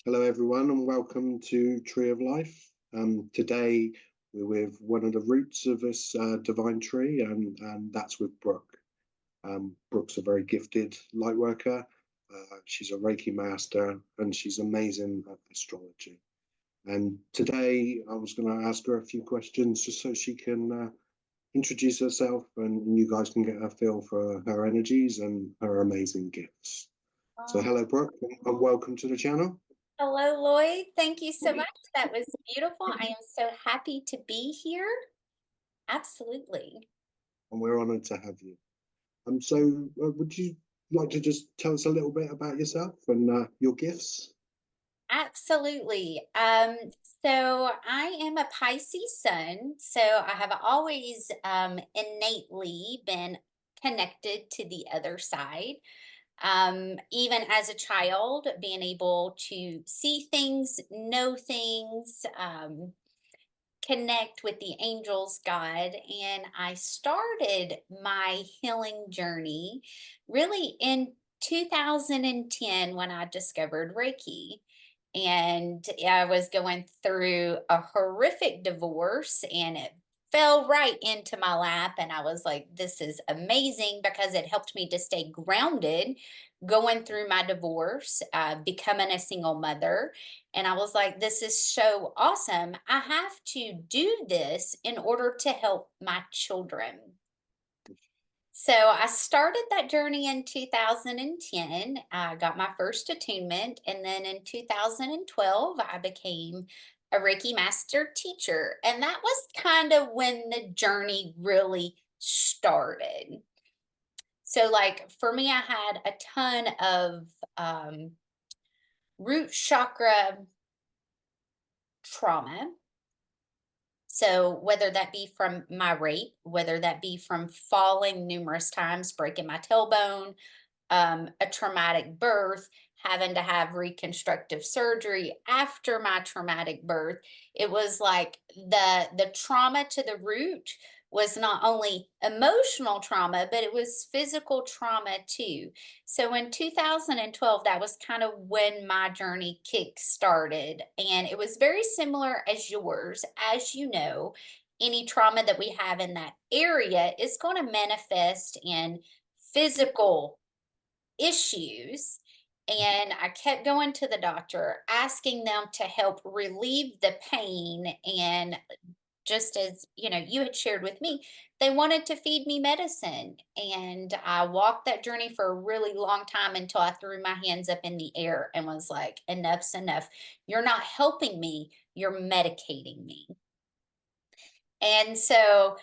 Hello, everyone, and welcome to Tree of Life. Today, we're with one of the roots of this divine tree, and that's with Brooke. Brooke's a very gifted light worker. She's a Reiki Master, and she's amazing at astrology. And today, I was going to ask her a few questions just so she can introduce herself and you guys can get a feel for her energies and her amazing gifts. So, hello, Brooke, and welcome to the channel. Hello, Lloyd. Thank you so much. That was beautiful. I am so happy to be here. Absolutely. And we're honoured to have you. Would you like to just tell us a little bit about yourself and your gifts? Absolutely. So I am a Pisces sun. So I have always innately been connected to the other side. Even as a child, being able to see things, know things, connect with the angels, God. And I started my healing journey really in 2010 when I discovered Reiki. And I was going through a horrific divorce, and it fell right into my lap. And I was like, this is amazing because it helped me to stay grounded going through my divorce, becoming a single mother. And I was like, this is so awesome. I have to do this in order to help my children. So I started that journey in 2010. I got my first attunement. And then in 2012, I became a Reiki Master Teacher. And that was kind of when the journey really started. So, like, for me, I had a ton of root chakra trauma. So, whether that be from my rape, whether that be from falling numerous times, breaking my tailbone, a traumatic birth, having to have reconstructive surgery after my traumatic birth, it was like the trauma to the root was not only emotional trauma, but it was physical trauma too. So in 2012, that was kind of when my journey kick started. And it was very similar as yours. As you know, any trauma that we have in that area is going to manifest in physical issues. And I kept going to the doctor, asking them to help relieve the pain. And just as you had shared with me, they wanted to feed me medicine. And I walked that journey for a really long time until I threw my hands up in the air and was like, enough's enough. You're not helping me, you're medicating me. And so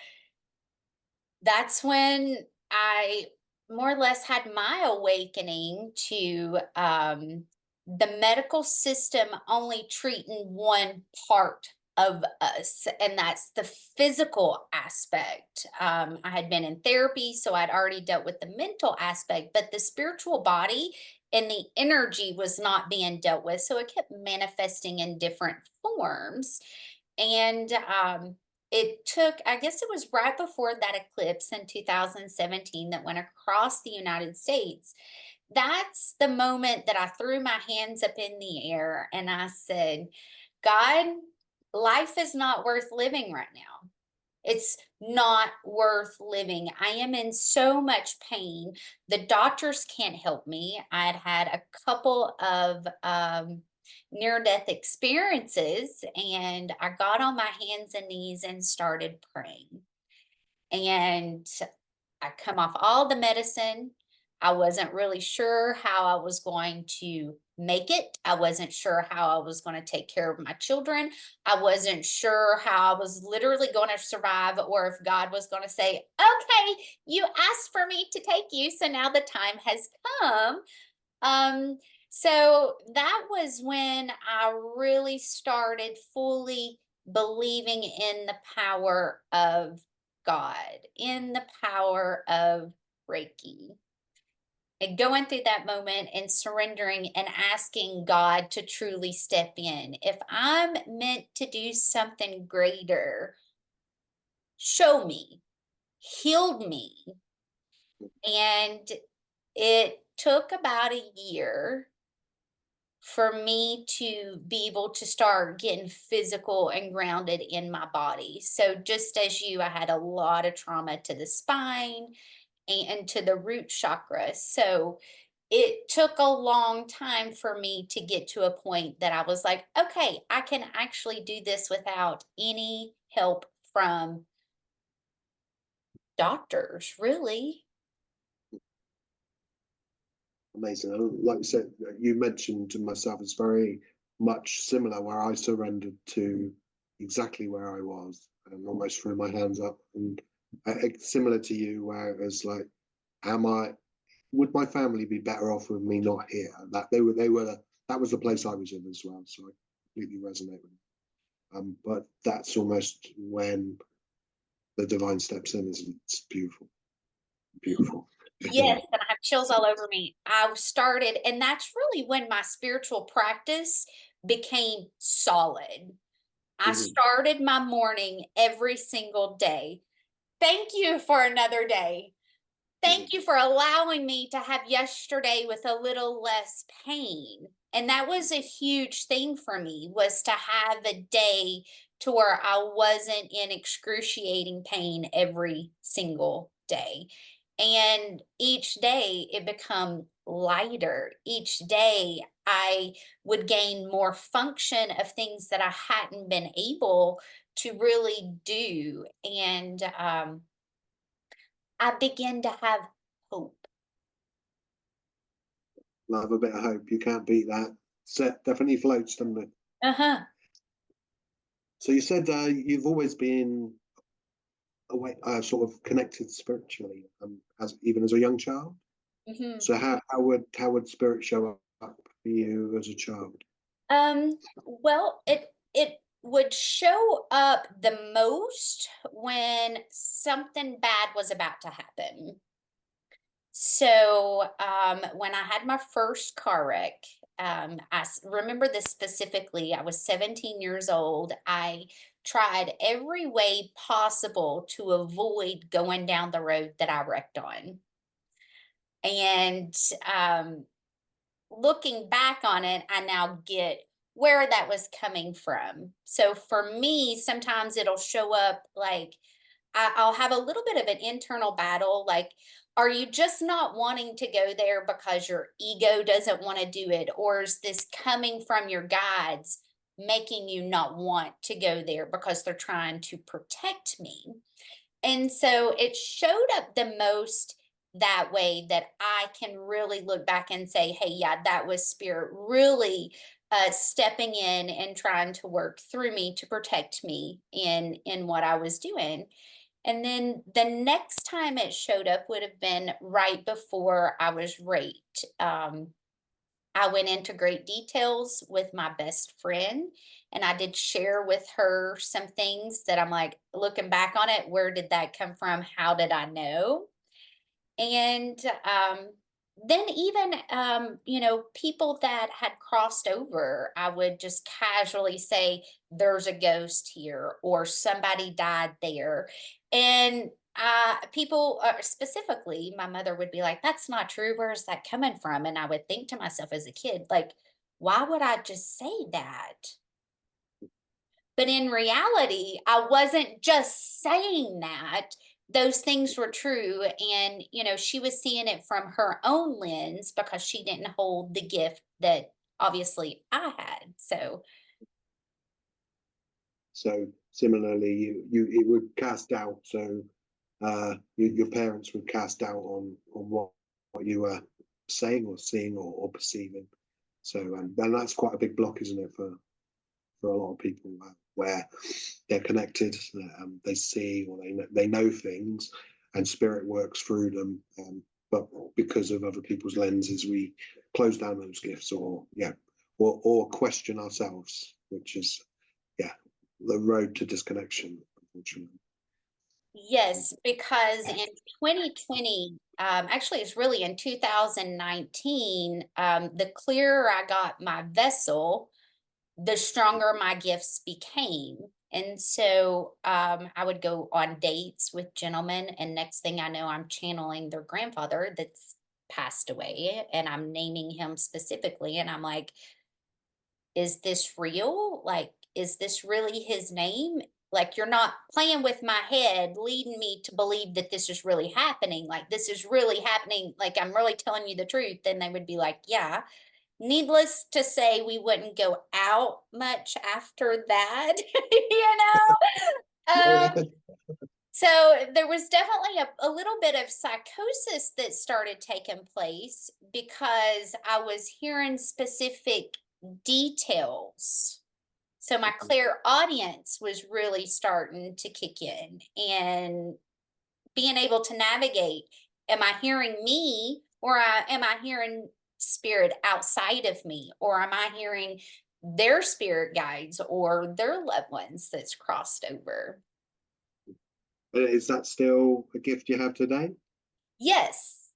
that's when I more or less had my awakening to the medical system only treating one part of us, and that's the physical aspect. I had been in therapy, so I'd already dealt with the mental aspect, but the spiritual body and the energy was not being dealt with. So it kept manifesting in different forms. And it took, I guess it was right before that eclipse in 2017 that went across the United States. That's the moment that I threw my hands up in the air and I said, God, life is not worth living right now. It's not worth living. I am in so much pain. The doctors can't help me. I'd had a couple of near death experiences, and I got on my hands and knees and started praying. And I come off all the medicine. I wasn't really sure how I was going to make it. I wasn't sure how I was going to take care of my children. I wasn't sure how I was literally going to survive, or if God was going to say, okay, you asked for me to take you, so now the time has come. Um, so that was when I really started fully believing in the power of God, in the power of Reiki. And going through that moment and surrendering and asking God to truly step in. If I'm meant to do something greater, show me, heal me. And it took about a year for me to be able to start getting physical and grounded in my body. So just as you, I had a lot of trauma to the spine and to the root chakra. So it took a long time for me to get to a point that I was like, okay, I can actually do this without any help from doctors, really. Amazing. And like you said, you mentioned to myself, it's very much similar where I surrendered to exactly where I was and almost threw my hands up. And similar to you, where it was like, am I, would my family be better off with me not here? That that was the place I was in as well. So I completely resonate with it. But that's almost when the divine steps in, isn't it? It's beautiful, beautiful. Yes, and I have chills all over me. I started, and that's really when my spiritual practice became solid. I Mhm. started my morning every single day. Thank you for another day. Mhm. Thank you for allowing me to have yesterday with a little less pain. And that was a huge thing for me, was to have a day to where I wasn't in excruciating pain every single day. And each day it become lighter. Each day I would gain more function of things that I hadn't been able to really do. And I begin to have hope. Love a bit of hope. You can't beat that. Set definitely floats, doesn't it? Uh-huh. So you said you've always been away, sort of connected spiritually, as even as a young child. Hmm. So how would spirit show up for you as a child? Well, it would show up the most when something bad was about to happen. So, when I had my first car wreck, remember this specifically. I was 17 years old. I tried every way possible to avoid going down the road that I wrecked on. And looking back on it, I now get where that was coming from. So for me, sometimes it'll show up like I'll have a little bit of an internal battle. Like, are you just not wanting to go there because your ego doesn't want to do it? Or is this coming from your guides making you not want to go there because they're trying to protect me? And so it showed up the most that way, that I can really look back and say, hey, yeah, that was spirit really stepping in and trying to work through me to protect me in what I was doing. And then the next time it showed up would have been right before I was raped. I went into great details with my best friend, and I did share with her some things that I'm like, looking back on it, where did that come from? How did I know? And then even people that had crossed over, I would just casually say, there's a ghost here, or somebody died there. And people, specifically my mother, would be like, that's not true, where's that coming from? And I would think to myself as a kid, like, why would I just say that? But in reality, I wasn't just saying that. Those things were true. And, she was seeing it from her own lens because she didn't hold the gift that obviously I had. So, So similarly, you it would cast doubt. So your parents would cast doubt on what you were saying or seeing or perceiving. So and that's quite a big block, isn't it, for a lot of people where they're connected, they see or they know things, and spirit works through them. But because of other people's lenses, we close down those gifts, or or question ourselves, which is yeah, the road to disconnection, unfortunately. yes, because in 2020, actually, it's really in 2019, the clearer I got my vessel, the stronger my gifts became. And so I would go on dates with gentlemen, and next thing I know, I'm channeling their grandfather that's passed away, and I'm naming him specifically. And I'm like, is this real? Like, is this really his name? Like, you're not playing with my head, leading me to believe that this is really happening. Like, this is really happening. Like, I'm really telling you the truth. Then they would be like, yeah. Needless to say, we wouldn't go out much after that, you know? Yeah. So there was definitely a little bit of psychosis that started taking place because I was hearing specific details. So my clairaudience was really starting to kick in and being able to navigate. Am I hearing me, or am I hearing spirit outside of me, or am I hearing their spirit guides or their loved ones that's crossed over? Is that still a gift you have today? Yes.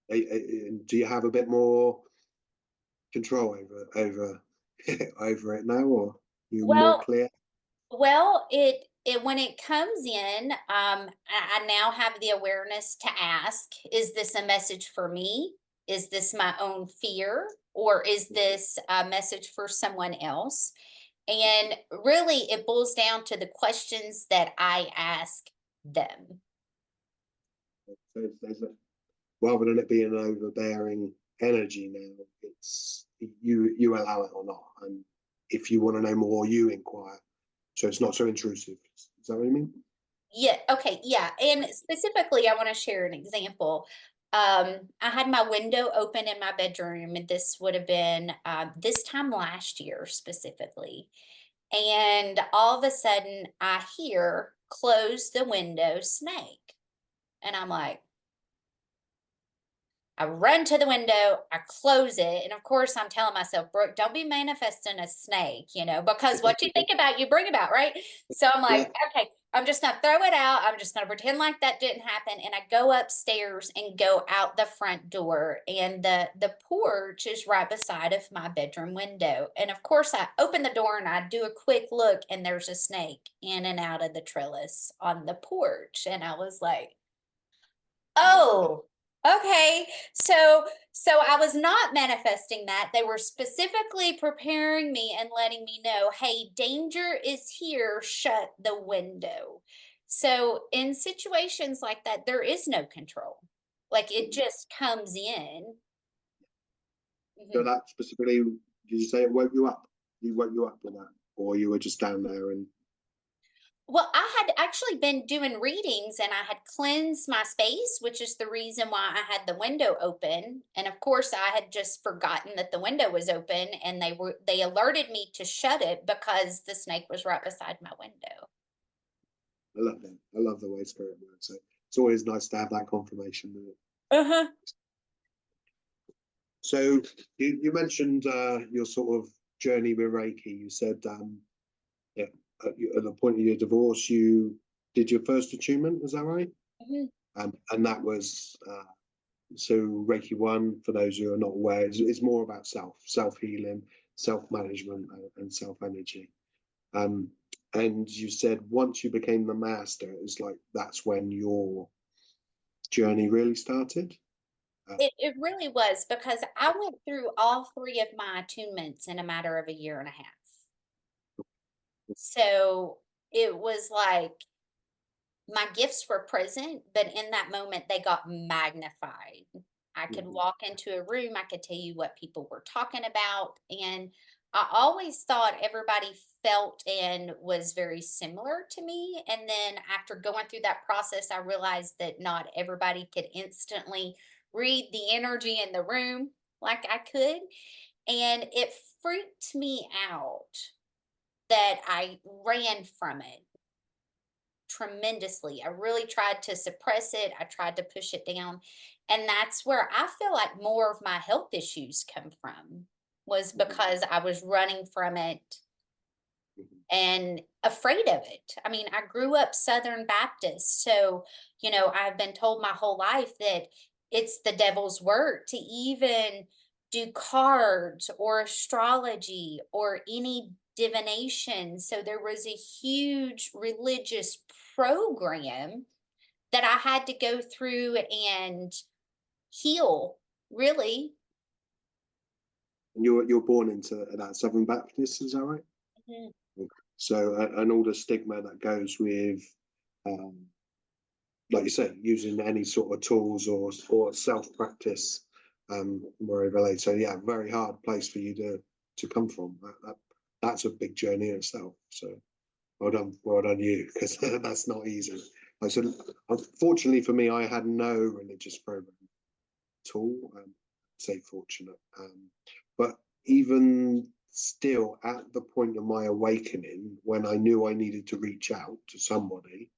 Do you have a bit more control over over it now, or you more Well, clear? it when it comes in, I now have the awareness to ask, is this a message for me? Is this my own fear? Or is this a message for someone else? And really, it boils down to the questions that I ask them. So there's a, rather than it being an overbearing energy now, it's you allow it or not, and if you want to know more, you inquire. So it's not so intrusive. Is that what you mean? Yeah, okay, yeah. And specifically, I want to share an example. I had my window open in my bedroom, and this would have been this time last year specifically. And all of a sudden, I hear close the window snake. And I'm like, I run to the window, I close it, and of course, I'm telling myself, Brooke, don't be manifesting a snake, because what you think about, you bring about, right? So I'm Yeah. like, okay, I'm just gonna throw it out. I'm just gonna pretend like that didn't happen. And I go upstairs and go out the front door, and the porch is right beside of my bedroom window. And of course, I open the door and I do a quick look, and there's a snake in and out of the trellis on the porch. And I was like, oh, okay. So I was not manifesting that. They were specifically preparing me and letting me know, hey, danger is here, shut the window. So in situations like that, there is no control. Like it just comes in. So Mhm. that specifically, did you say it woke you up? You woke you up with that, or you were just down there and Well, I had actually been doing readings and I had cleansed my space, which is the reason why I had the window open. And of course, I had just forgotten that the window was open, and they alerted me to shut it because the snake was right beside my window. I love that. I love the way spirit works. So it's always nice to have that confirmation. Uh-huh. So you mentioned your sort of journey with Reiki. You said yeah, at the point of your divorce, you did your first attunement. Is that right? Mhm. And that was so Reiki 1. For those who are not aware, is more about self healing, self management, and self energy. Um, and you said once you became the master, it was like that's when your journey really started. Uh, It really was because I went through all three of my attunements in a matter of a year and a half. So it was like my gifts were present, but in that moment they got magnified. I could mhm, walk into a room, I could tell you what people were talking about. And I always thought everybody felt and was very similar to me. And then after going through that process, I realized that not everybody could instantly read the energy in the room like I could. And it freaked me out that I ran from it tremendously. I really tried to suppress it. I tried to push it down. And that's where I feel like more of my health issues come from, was mhm, because I was running from it mhm, and afraid of it. I mean, I grew up Southern Baptist. So, I've been told my whole life that it's the devil's work to even do cards or astrology or any divination. So there was a huge religious program that I had to go through and heal, really. And you're born into that Southern Baptist, is that right? Mhm. So, and all the stigma that goes with, like you say, using any sort of tools or self practice, wherever related. So, yeah, very hard place for you to come from. That's a big journey in itself. So, well done you, because that's not easy. I said, unfortunately for me, I had no religious program at all. Say fortunate, but even still, at the point of my awakening, when I knew I needed to reach out to somebody,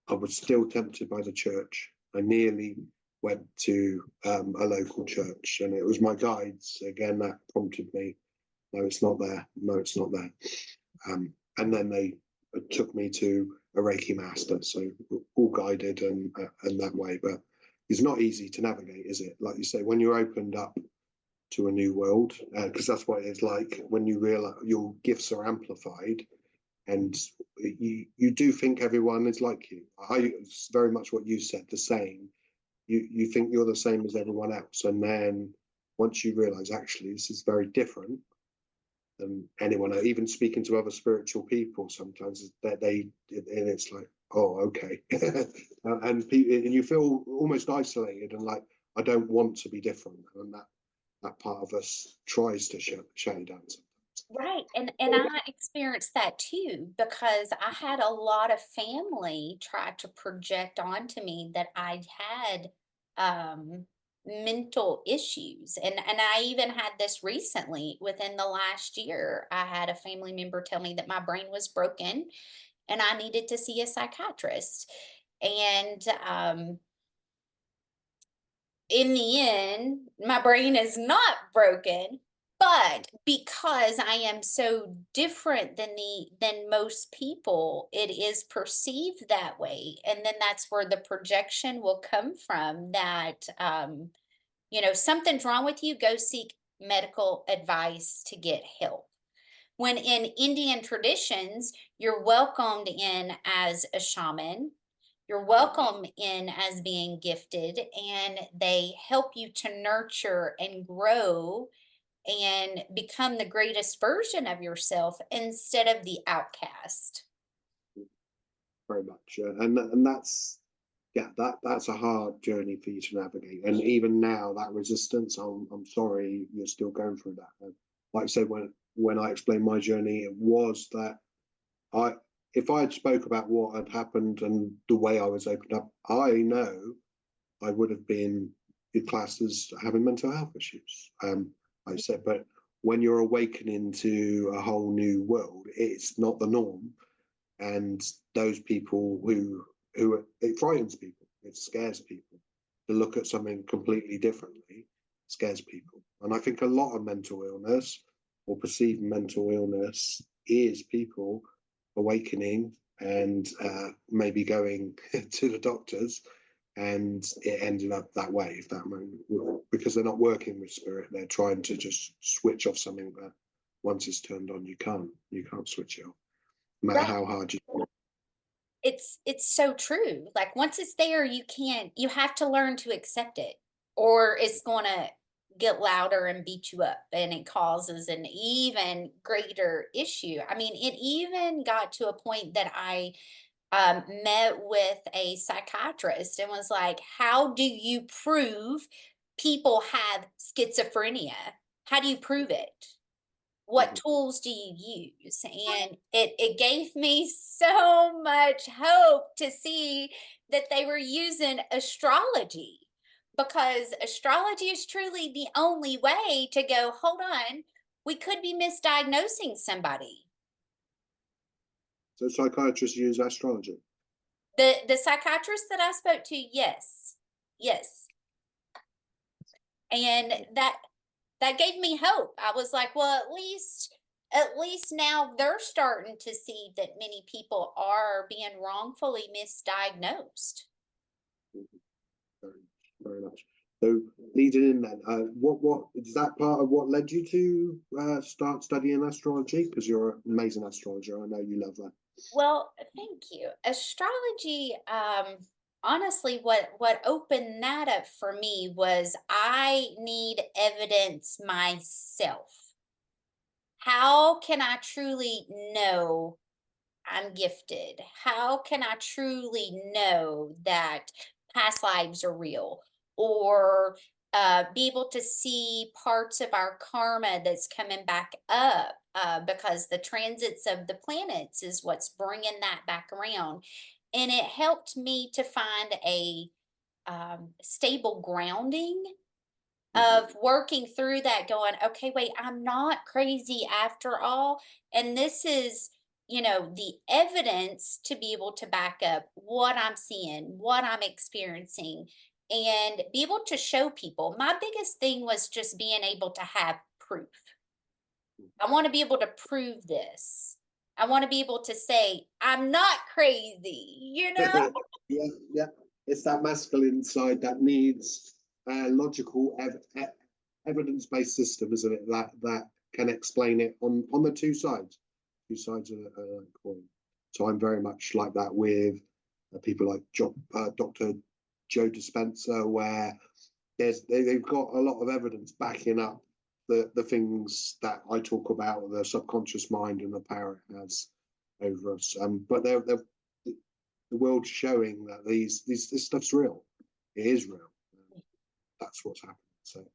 I was still tempted by the church. I nearly went to a local church, and it was my guides again that prompted me. No, it's not there. No, it's not there. And then they took me to a Reiki master, so all guided and that way. But it's not easy to navigate, is it? Like you say, when you're opened up to a new world, because that's what it's like when you realize your gifts are amplified, and you do think everyone is like you. It's very much what you said, the same. You think you're the same as everyone else, and then once you realize actually this is very different than anyone, even speaking to other spiritual people, sometimes that and it's like, oh, okay. And you feel almost isolated and like, I don't want to be different, and that part of us tries to shut you down sometimes. Right. And I experienced that too, because I had a lot of family try to project onto me that I'd had mental issues. And I even had this recently within the last year. I had a family member tell me that my brain was broken and I needed to see a psychiatrist. And in the end, my brain is not broken, but because I am so different than most people, it is perceived that way. And then that's where the projection will come from that something's wrong with you, go seek medical advice to get help. When in Indian traditions, you're welcomed in as a shaman, you're welcome in as being gifted, and they help you to nurture and grow and become the greatest version of yourself instead of the outcast. Very much, and that's, yeah, that's a hard journey for you to navigate. And even now, that resistance, I'm sorry you're still going through that. And like I said, when I explained my journey, it was that I if I had spoke about what had happened and the way I was opened up, I know I would have been classed as having mental health issues. Like I said, but when you're awakening to a whole new world, it's not the norm. And those people who it frightens people, it scares people to look at something completely differently, scares people. And I think a lot of mental illness or perceived mental illness is people awakening and maybe going to the doctors, and it ended up that way, if that moment, because they're not working with spirit, they're trying to just switch off something that once it's turned on, you can't switch it off, no matter Right. how hard you. It's so true. Like once it's there, you have to learn to accept it, or it's gonna get louder and beat you up, and it causes an even greater issue. I mean, it even got to a point that I met with a psychiatrist and was like, how do you prove people have schizophrenia? How do you prove it? What tools do you use? And it gave me so much hope to see that they were using astrology, because astrology is truly the only way to go, hold on, we could be misdiagnosing somebody. So psychiatrists use astrology. The psychiatrist that I spoke to, yes. Yes. And that gave me hope. I was like, well, at least now they're starting to see that many people are being wrongfully misdiagnosed. Very, very much. So leading in then, what is that part of what led you to start studying astrology? Because you're an amazing astrologer. I know you love that. Well, thank you. Astrology, honestly, what opened that up for me was I need evidence myself. How can I truly know I'm gifted? How can I truly know that past lives are real? Or be able to see parts of our karma that's coming back up, because the transits of the planets is what's bringing that back around. And it helped me to find a stable grounding Mhm. of working through that, going, okay, wait, I'm not crazy after all. And this is, the evidence to be able to back up what I'm seeing, what I'm experiencing, and be able to show people. My biggest thing was just being able to have proof. I want to be able to prove this. I want to be able to say, I'm not crazy. Yeah, yeah. It's that masculine side that needs a logical, evidence-based system, isn't it? That can explain it on the two sides of the coin. So I'm very much like that with people like Dr. Joe Dispenza, where they've got a lot of evidence backing up the things that I talk about, the subconscious mind and the power it has over us. But they're the world's showing that this stuff's real. It is real. That's what's happening. So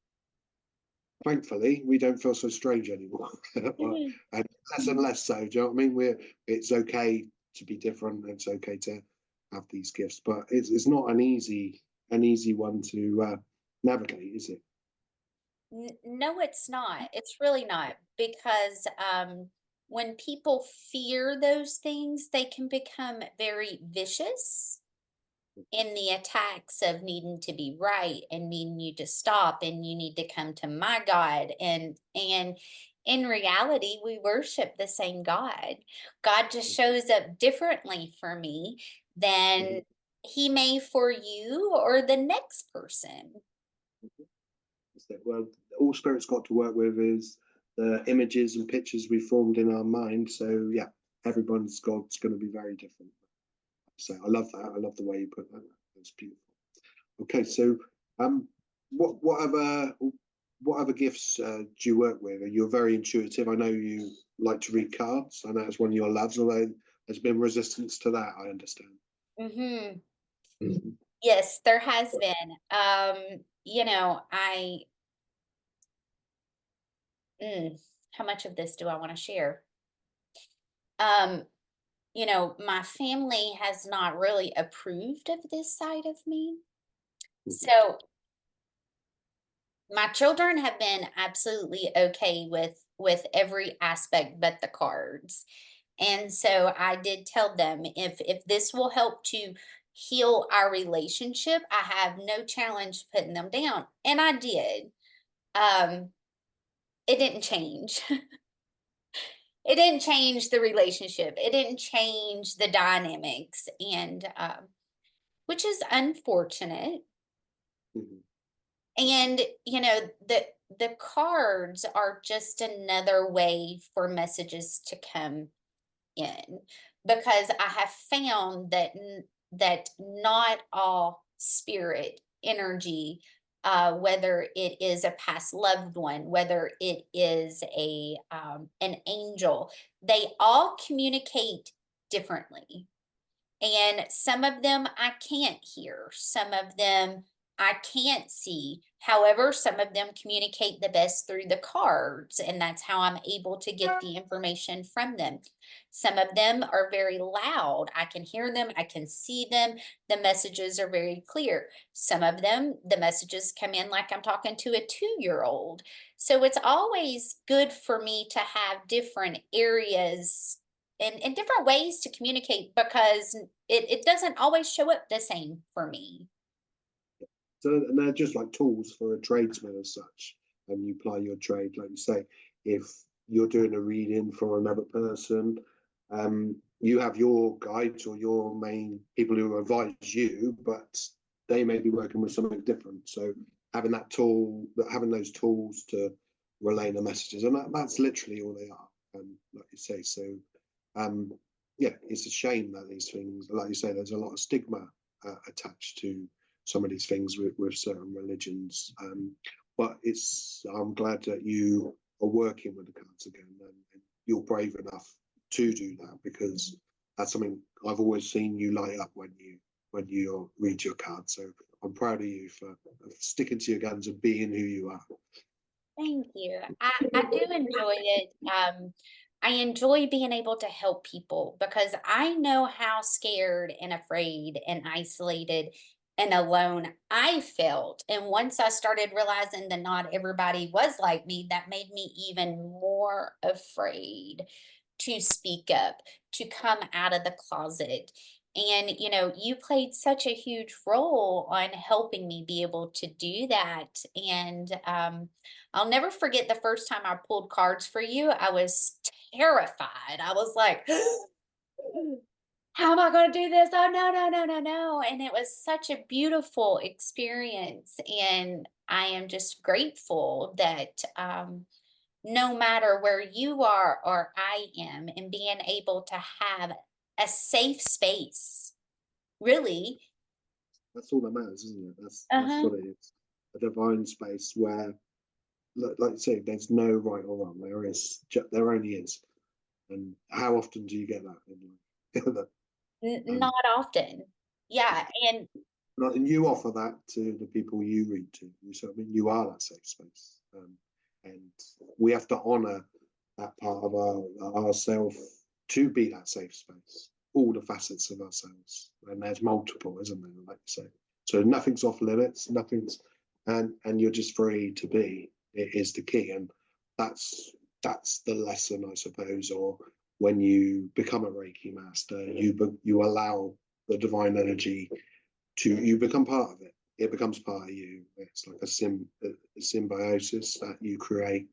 thankfully, we don't feel so strange anymore, and less so. Do you know what I mean? It's okay to be different. It's okay to have these gifts, but it's not an easy one to navigate, is it? No, it's not. It's really not, because when people fear those things, they can become very vicious in the attacks of needing to be right and needing you to stop and you need to come to my God. And in reality, we worship the same God. God just shows up differently for me Mhm. than he may for you or the next person. Well, all spirit's got to work with is the images and pictures we formed in our mind. So yeah, everyone's God's going to be very different. So I love that. I love the way you put that. That's beautiful. Okay, so um, what other gifts do you work with? You're very intuitive. I know you like to read cards. I know it's one of your loves, although there's been resistance to that. I understand. Hmm. Mhm. Yes, there has been. I how much of this do I want to share? Um, my family has not really approved of this side of me. So my children have been absolutely okay with every aspect but the cards. And so I did tell them, if this will help to heal our relationship, I have no challenge putting them down. And I did. Um, it didn't change. It didn't change the relationship. It didn't change the dynamics, and which is unfortunate. Mhm. And the cards are just another way for messages to come in, because I have found that that not all spirit energy, whether it is a past loved one, whether it is an angel, they all communicate differently. And some of them I can't hear, some of them I can't see. However, some of them communicate the best through the cards, and that's how I'm able to get the information from them. Some of them are very loud. I can hear them, I can see them. The messages are very clear. Some of them, the messages come in like I'm talking to a 2-year old. So it's always good for me to have different areas and different ways to communicate, because it doesn't always show up the same for me. So and they're just like tools for a tradesman as such, and you apply your trade, like you say. If you're doing a reading for another person, you have your guides or your main people who advise you, but they may be working with something different. So having those tools to relay the messages, and that's literally all they are. Like you say, so um, yeah, it's a shame that these things, like you say, there's a lot of stigma attached to some of these things with certain religions. But I'm glad that you are working with the cards again, and you're brave enough to do that, because that's something I've always seen you light up when you read your cards. So I'm proud of you for sticking to your guns and being who you are. Thank you. I do enjoy it. I enjoy being able to help people because I know how scared and afraid and isolated and alone I felt. And once I started realizing that not everybody was like me, that made me even more afraid to speak up, to come out of the closet. And, you played such a huge role on helping me be able to do that. And I'll never forget the first time I pulled cards for you. I was terrified. I was like, how am I going to do this? Oh, no, no, no, no, no. And it was such a beautiful experience. And I am just grateful that no matter where you are or I am, and being able to have a safe space, really. That's all that matters, isn't it? That's Uh-huh. what it is. A divine space where, like you say, there's no right or wrong. There only is. And how often do you get that in life? Not often. Yeah. And And you offer that to the people you read to. So, I mean, you are that safe space. And we have to honor that part of ourself to be that safe space, all the facets of ourselves. And there's multiple, isn't there, like you say. So nothing's off limits, and you're just free to be. It is the key. And that's the lesson, I suppose. Or when you become a Reiki master, you allow the divine energy you become part of it. It becomes part of you. It's like a symbiosis that you create,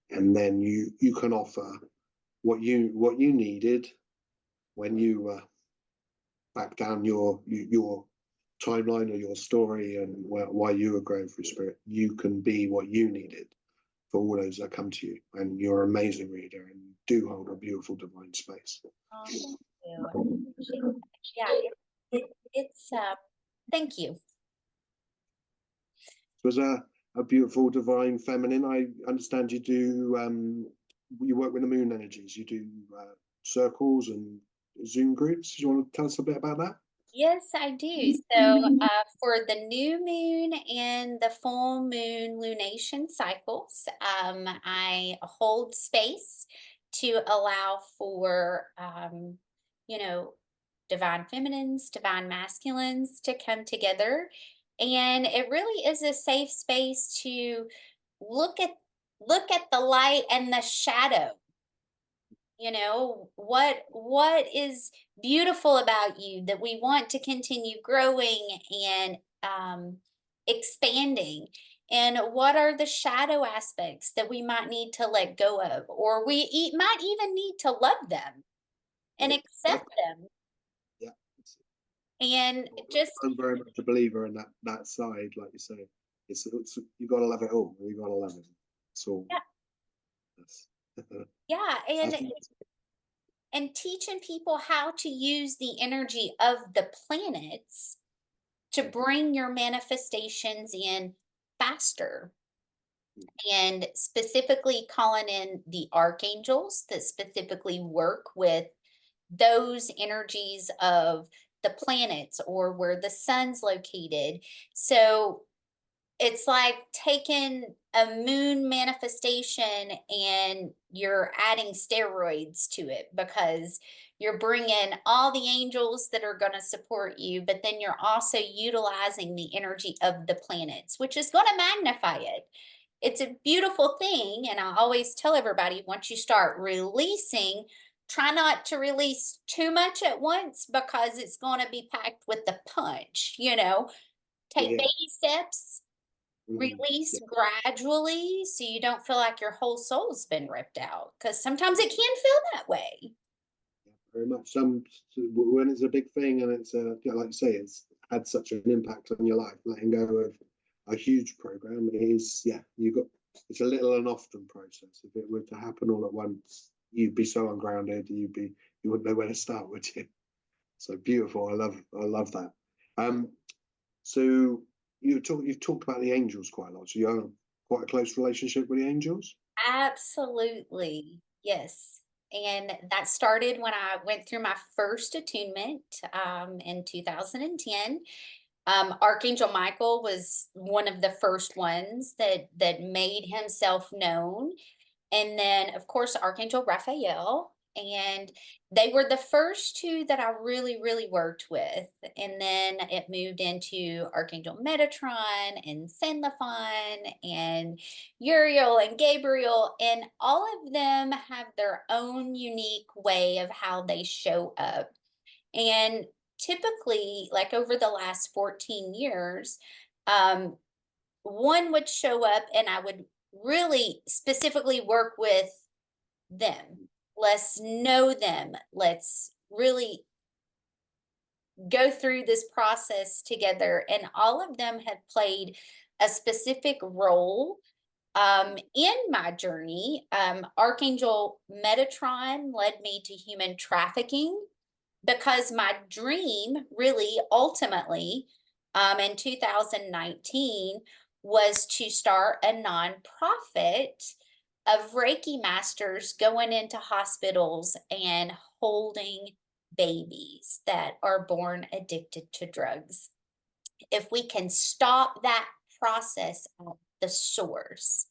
and then you can offer what you needed when you back down your timeline or your story and why you were growing through spirit. You can be what you needed for all those that come to you, and you're an amazing reader and do hold a beautiful divine space. oh, thank you. I appreciate that. Yeah, it's thank you. It was a beautiful divine feminine. I understand you do you work with the moon energies. You do circles and Zoom groups. Do you want to tell us a bit about that? Yes, I do. So, for the new moon and the full moon lunation cycles, I hold space to allow for, you know, divine feminines, divine masculines to come together. And it really is a safe space to look at look at the light and the shadow. What is beautiful about you that we want to continue growing and expanding, and what are the shadow aspects that we might need to let go of, or might even need to love them and Yeah, accept them. yeah. And just I'm very much a believer in that side, like you say. It's you got to love it all. You got to love it. It's all. yeah, That's, yeah, and that's and teaching people how to use the energy of the planets to bring your manifestations in faster, and specifically calling in the archangels that specifically work with those energies of the planets or where the sun's located. So it's like taking a moon manifestation and you're adding steroids to it, because you're bringing all the angels that are going to support you, but then you're also utilizing the energy of the planets, which is going to magnify it. It's a beautiful thing. And I always tell everybody, once you start releasing, try not to release too much at once, because it's going to be packed with the punch. Take yeah. baby steps. Release Yeah. gradually so you don't feel like your whole soul's been ripped out, because sometimes it can feel that way. Very much. When it's a big thing and it's like you say, it's had such an impact on your life. Letting go of a huge program is, it's a little and often process. If it were to happen all at once, you'd be so ungrounded. You wouldn't know where to start, would you? So beautiful. I love that. So you've talked about the angels quite a lot. So you have quite a close relationship with the angels. Absolutely. Yes. And that started when I went through my first attunement in 2010. Archangel Michael was one of the first ones that made himself known. And then, of course, Archangel Raphael. And they were the first two that I really, really worked with. And then it moved into Archangel Metatron and Sandalphon and Uriel and Gabriel. And all of them have their own unique way of how they show up. And typically, like over the last 14 years, one would show up and I would really specifically work with them. Let's know them. Let's really go through this process together. And all of them have played a specific role in my journey. Archangel Metatron led me to human trafficking because my dream really ultimately in 2019 was to start a nonprofit of Reiki masters going into hospitals and holding babies that are born addicted to drugs. If we can stop that process at the source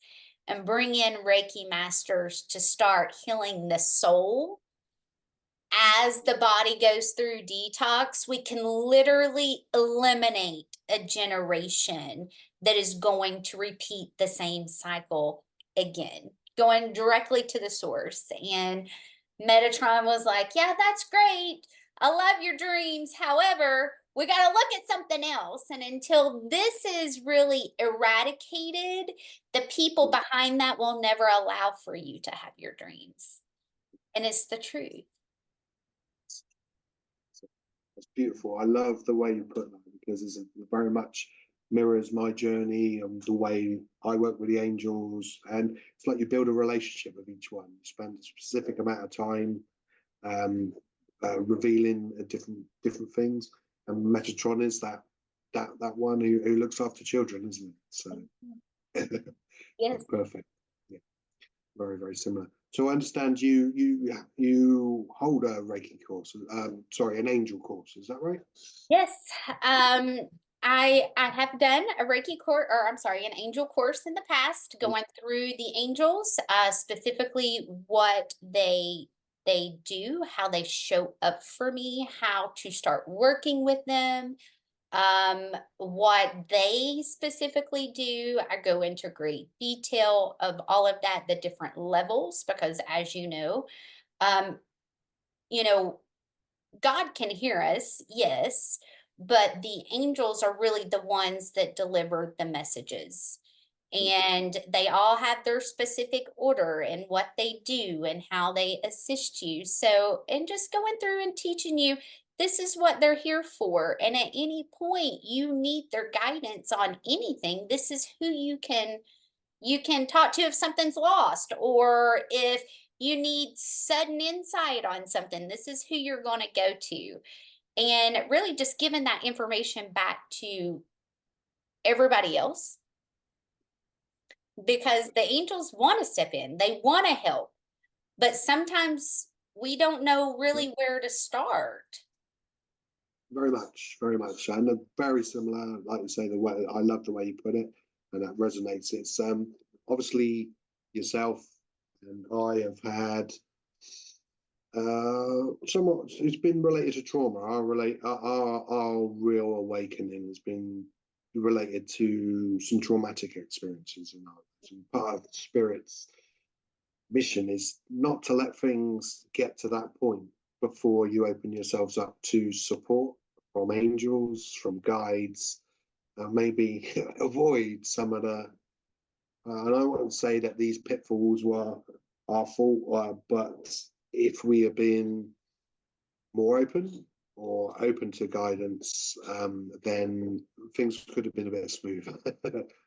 and bring in Reiki masters to start healing the soul as the body goes through detox, we can literally eliminate a generation that is going to repeat the same cycle again, going directly to the source. And Metatron was like, yeah, that's great. I love your dreams. However, we got to look at something else. And until this is really eradicated, the people behind that will never allow for you to have your dreams. And it's the truth. It's beautiful. I love the way you put that because it very much mirrors my journey and the way I work with the angels. And it's like you build a relationship with each one. You spend a specific amount of time revealing different things. And Metatron is that one who looks after children, isn't it? So Yes. perfect. Yeah, very very similar. So I understand you hold a Reiki course, sorry, an angel course. Is that right? Yes. I have done a Reiki course, or I'm sorry, an angel course in the past, going through the angels, specifically what they do, how they show up for me, how to start working with them, what they specifically do. I go into great detail of all of that, the different levels, because as um, you know, God can hear us, yes, but the angels are really the ones that deliver the messages. And they all have their specific order and what they do and how they assist you. So, and just going through and teaching you this is what they're here for. And at any point you need their guidance on anything, this is who you can talk to if something's lost, or if you need sudden insight on something, this is who you're going to go to. And really just giving that information back to everybody else, because the angels want to step in, they want to help, but sometimes we don't know really where to start. Very much, very much, and very similar. Like you say, the way I love the way you put it, and that resonates. It's obviously yourself and I have had somewhat. It's been related to trauma. Our real awakening has been related to some traumatic experiences in our lives. And part of the spirit's mission is not to let things get to that point before you open yourselves up to support from angels, from guides, maybe avoid some of the. And I won't say that these pitfalls were our fault, but if we had been more open or open to guidance, then things could have been a bit smoother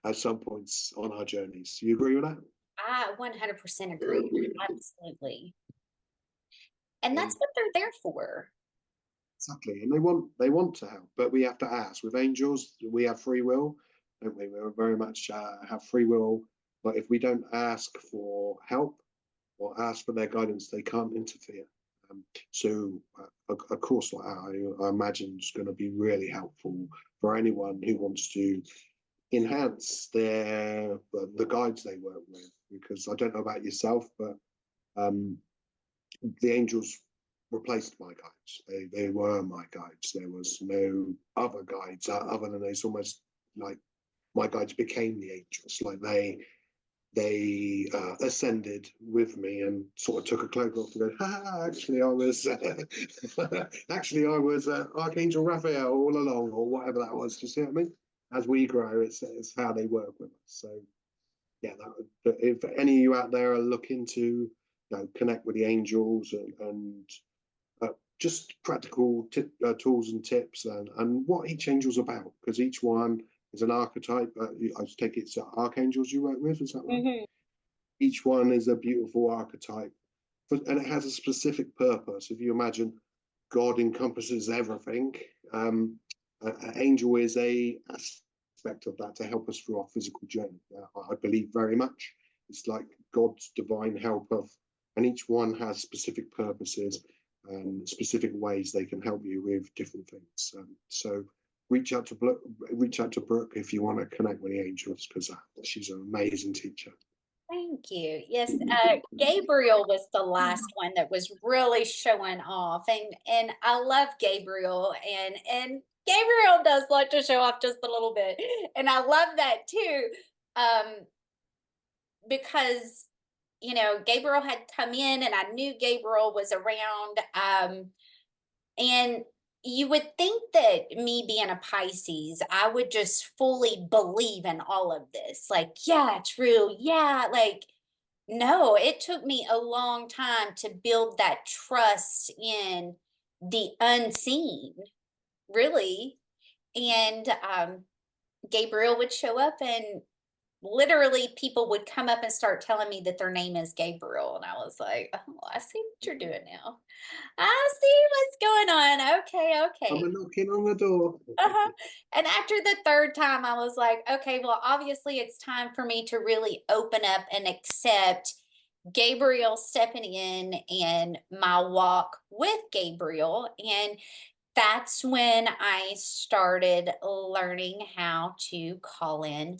at some points on our journeys. Do you agree with that? I 100% agree. Absolutely. And that's what they're there for. Exactly, and they want to help, but we have to ask. With angels, we have free will, don't we? We very much have free will, but if we don't ask for help or ask for their guidance, they can't interfere. So a course like that, I imagine, is going to be really helpful for anyone who wants to enhance the guides they work with. Because I don't know about yourself, but the angels replaced my guides. They were my guides. There was no other guides other than it's almost like my guides became the angels. Like they ascended with me and sort of took a cloak off to go, actually I was actually I was Archangel Raphael all along, or whatever that was. Do you see what I mean? As we grow, it's how they work with us. So yeah, if any of you out there are looking to connect with the angels and just practical tools and tips and what each angel's about, because each one is an archetype. I take it's archangels you work with, is that right? Mm-hmm. Each one is a beautiful archetype, and it has a specific purpose. If you imagine God encompasses everything, an angel is a aspect of that to help us through our physical journey. I believe very much. It's like God's divine helper, and each one has specific purposes and specific ways they can help you with different things. So reach out to Brooke if you want to connect with the angels, because she's an amazing teacher. Thank you. Yes, Gabriel was the last one that was really showing off, and I love Gabriel, and Gabriel does like to show off just a little bit, and I love that too, because Gabriel had come in, and I knew Gabriel was around, and you would think that me being a Pisces, I would just fully believe in all of this. Like, yeah, true. Yeah. Like, no, it took me a long time to build that trust in the unseen, really. And Gabriel would show up, and literally people would come up and start telling me that their name is Gabriel. And I was like, oh, I see what you're doing now. I see what's going on. Okay, I'm okay. knocking on the door. Uh-huh. And after the third time, I was like, okay, well, obviously it's time for me to really open up and accept Gabriel stepping in and my walk with Gabriel. And that's when I started learning how to call in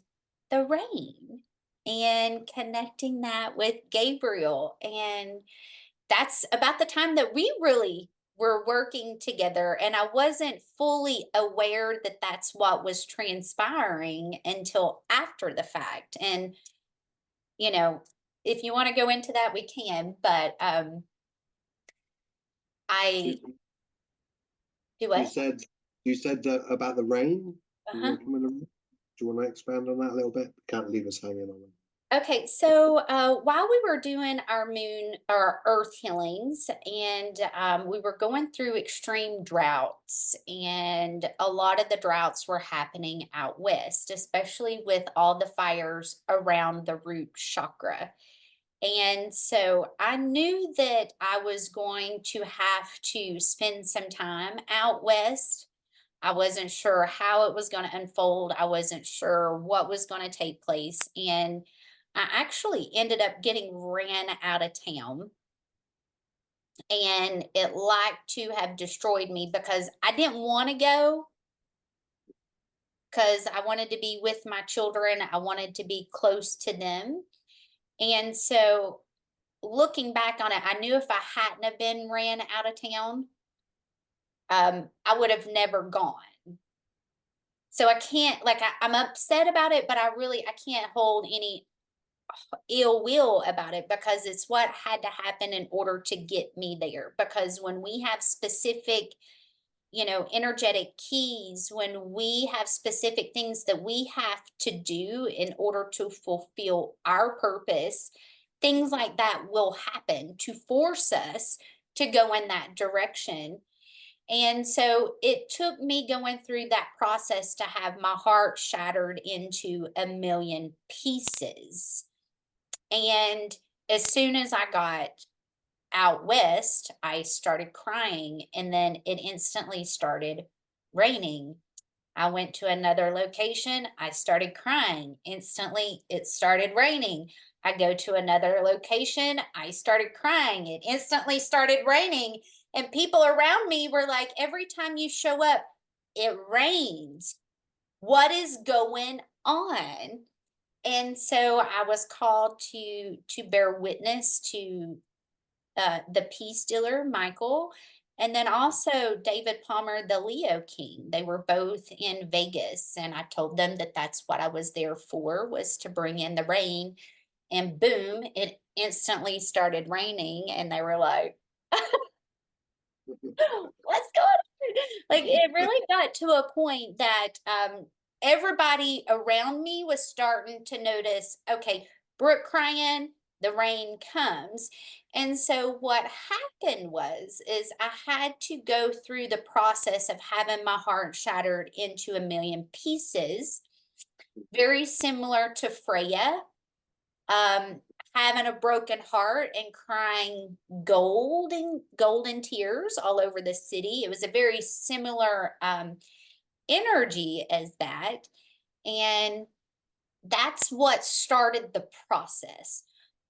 the rain and connecting that with Gabriel. And that's about the time that we really were working together. And I wasn't fully aware that that's what was transpiring until after the fact. And, if you want to go into that, we can. But I do You what? said about the rain. You Uh-huh. working with the rain? Do you want to expand on that a little bit? Can't leave us hanging on it. Okay, so while we were doing our earth healings, and we were going through extreme droughts, and a lot of the droughts were happening out west, especially with all the fires around the root chakra. And so I knew that I was going to have to spend some time out west. I wasn't sure how it was going to unfold. I wasn't sure what was going to take place. And I actually ended up getting ran out of town. And it liked to have destroyed me because I didn't want to go, because I wanted to be with my children. I wanted to be close to them. And so looking back on it, I knew if I hadn't have been ran out of town, I would have never gone. So I can't, like, I'm upset about it, but I can't hold any ill will about it, because it's what had to happen in order to get me there. Because when we have specific, energetic keys, when we have specific things that we have to do in order to fulfill our purpose, things like that will happen to force us to go in that direction. And so it took me going through that process to have my heart shattered into a million pieces. And as soon as I got out west, I started crying, and then it instantly started raining. I went to another location, I started crying. Instantly, it started raining. I go to another location, I started crying. It instantly started raining. And people around me were like, every time you show up, it rains. What is going on? And so I was called to bear witness to the peace dealer, Michael, and then also David Palmer, the Leo King. They were both in Vegas, and I told them that that's what I was there for, was to bring in the rain. And boom, it instantly started raining, and they were like, what's going on? Like, it really got to a point that everybody around me was starting to notice, okay, Brooke crying, the rain comes. And so what happened is I had to go through the process of having my heart shattered into a million pieces, very similar to Freya. Having a broken heart and crying golden tears all over the city. It was a very similar energy as that. And that's what started the process.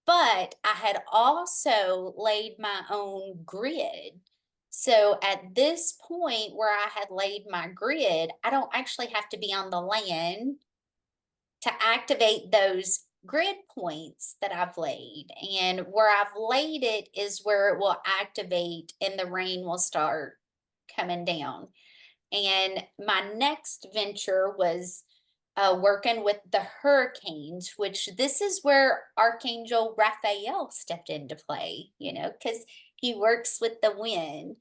But I had also laid my own grid. So at this point where I had laid my grid, I don't actually have to be on the land to activate those grid points that I've laid. And where I've laid it is where it will activate and the rain will start coming down. And my next venture was working with the hurricanes, which this is where Archangel Raphael stepped into play, because he works with the wind.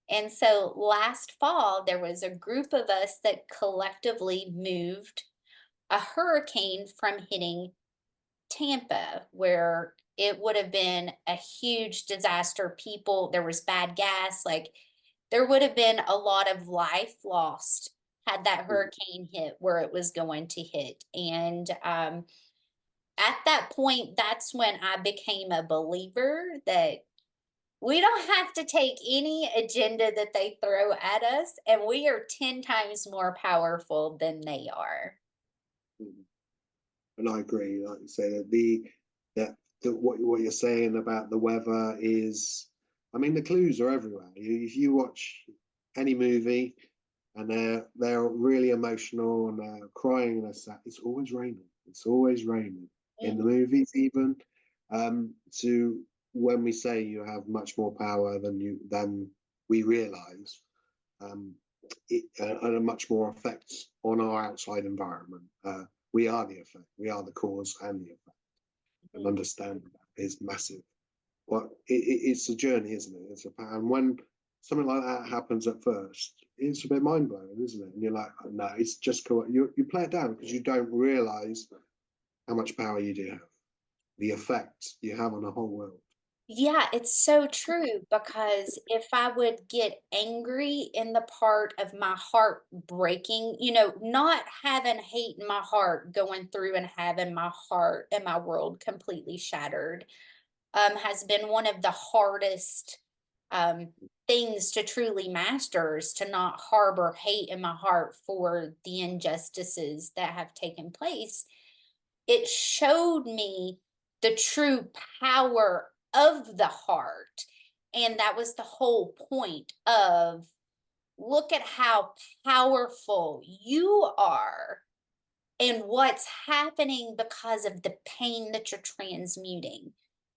And so last fall, there was a group of us that collectively moved a hurricane from hitting Tampa, where it would have been a huge disaster. There was bad gas, like there would have been a lot of life lost had that hurricane hit where it was going to hit. And at that point, that's when I became a believer that we don't have to take any agenda that they throw at us, and we are 10 times more powerful than they are. And I agree, like you say, that what you're saying about the weather is, I mean, the clues are everywhere. If you watch any movie and they're really emotional and they're crying and they're sad, it's always raining. It's always raining in the movies, even. To when we say you have much more power than we realize, and a much more effects on our outside environment. We are the effect, we are the cause and the effect. And understanding that is massive. But it's a journey, isn't it? And when something like that happens at first, it's a bit mind blowing, isn't it? And you're like, oh, no, it's just cool. You play it down because you don't realize how much power you do have, the effect you have on the whole world. Yeah, it's so true, because if I would get angry in the part of my heart breaking, not having hate in my heart going through and having my heart and my world completely shattered, has been one of the hardest things to truly master, is to not harbor hate in my heart for the injustices that have taken place. It showed me the true power of the heart. And that was the whole point of, look at how powerful you are and what's happening because of the pain that you're transmuting.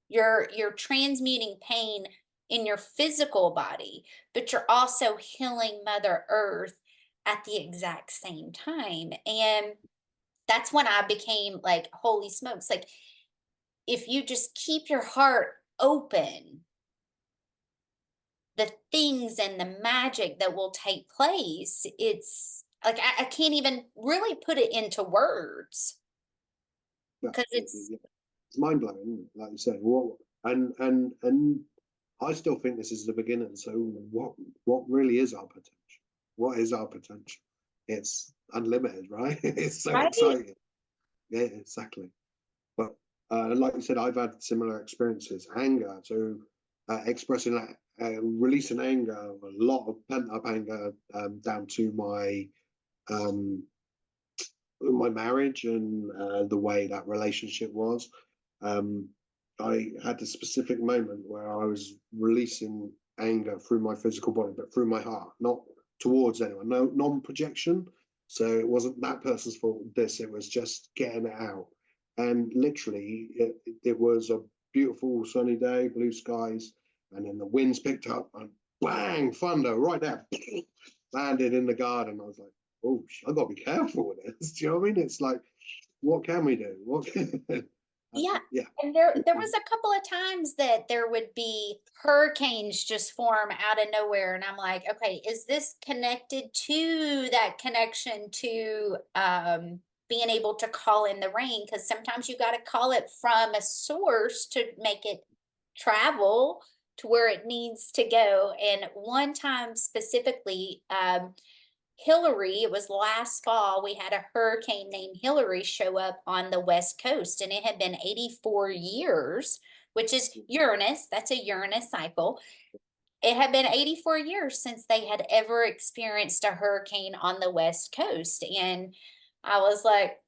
You're transmuting pain in your physical body, but you're also healing Mother Earth at the exact same time. And that's when I became like, holy smokes, like, if you just keep your heart open, the things and the magic that will take place, it's like, I can't even really put it into words, because it's, It's mind blowing, like you said. And I still think this is the beginning. So what really is our potential? What is our potential? It's unlimited, right? It's so right. exciting. Yeah, exactly. But like you said, I've had similar experiences. Anger. So expressing that, releasing anger, a lot of pent up anger, down to my marriage and the way that relationship was. I had a specific moment where I was releasing anger through my physical body, but through my heart, not towards anyone, no non-projection. So it wasn't that person's fault, it was just getting it out. And literally, it was a beautiful sunny day, blue skies, and then the winds picked up and bang, thunder right there, landed in the garden. I was like, oh, I got to be careful with this. Do you know what I mean? It's like, what can we do? What can... Yeah. yeah. And there was a couple of times that there would be hurricanes just form out of nowhere. And I'm like, okay, is this connected to that connection to being able to call in the rain? Because sometimes you got to call it from a source to make it travel to where it needs to go. And one time specifically, Hillary, it was last fall, we had a hurricane named Hillary show up on the West Coast, and it had been 84 years, which is Uranus. That's a Uranus cycle. It had been 84 years since they had ever experienced a hurricane on the West Coast. And I was like,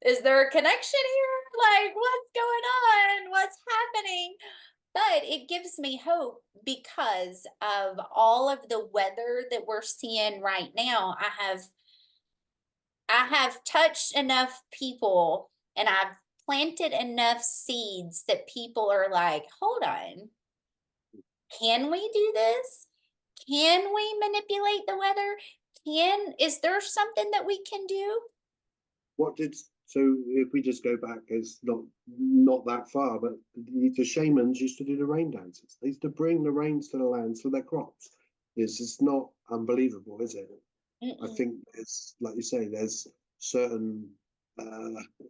is there a connection here? Like, what's going on? What's happening? But it gives me hope because of all of the weather that we're seeing right now. I have touched enough people and I've planted enough seeds that people are like, hold on, can we do this? Can we manipulate the weather? Is there something that we can do? What did so if we just go back, it's not that far, but the shamans used to do the rain dances. They used to bring the rains to the lands for their crops. It's not unbelievable, is it? I think it's like you say, there's certain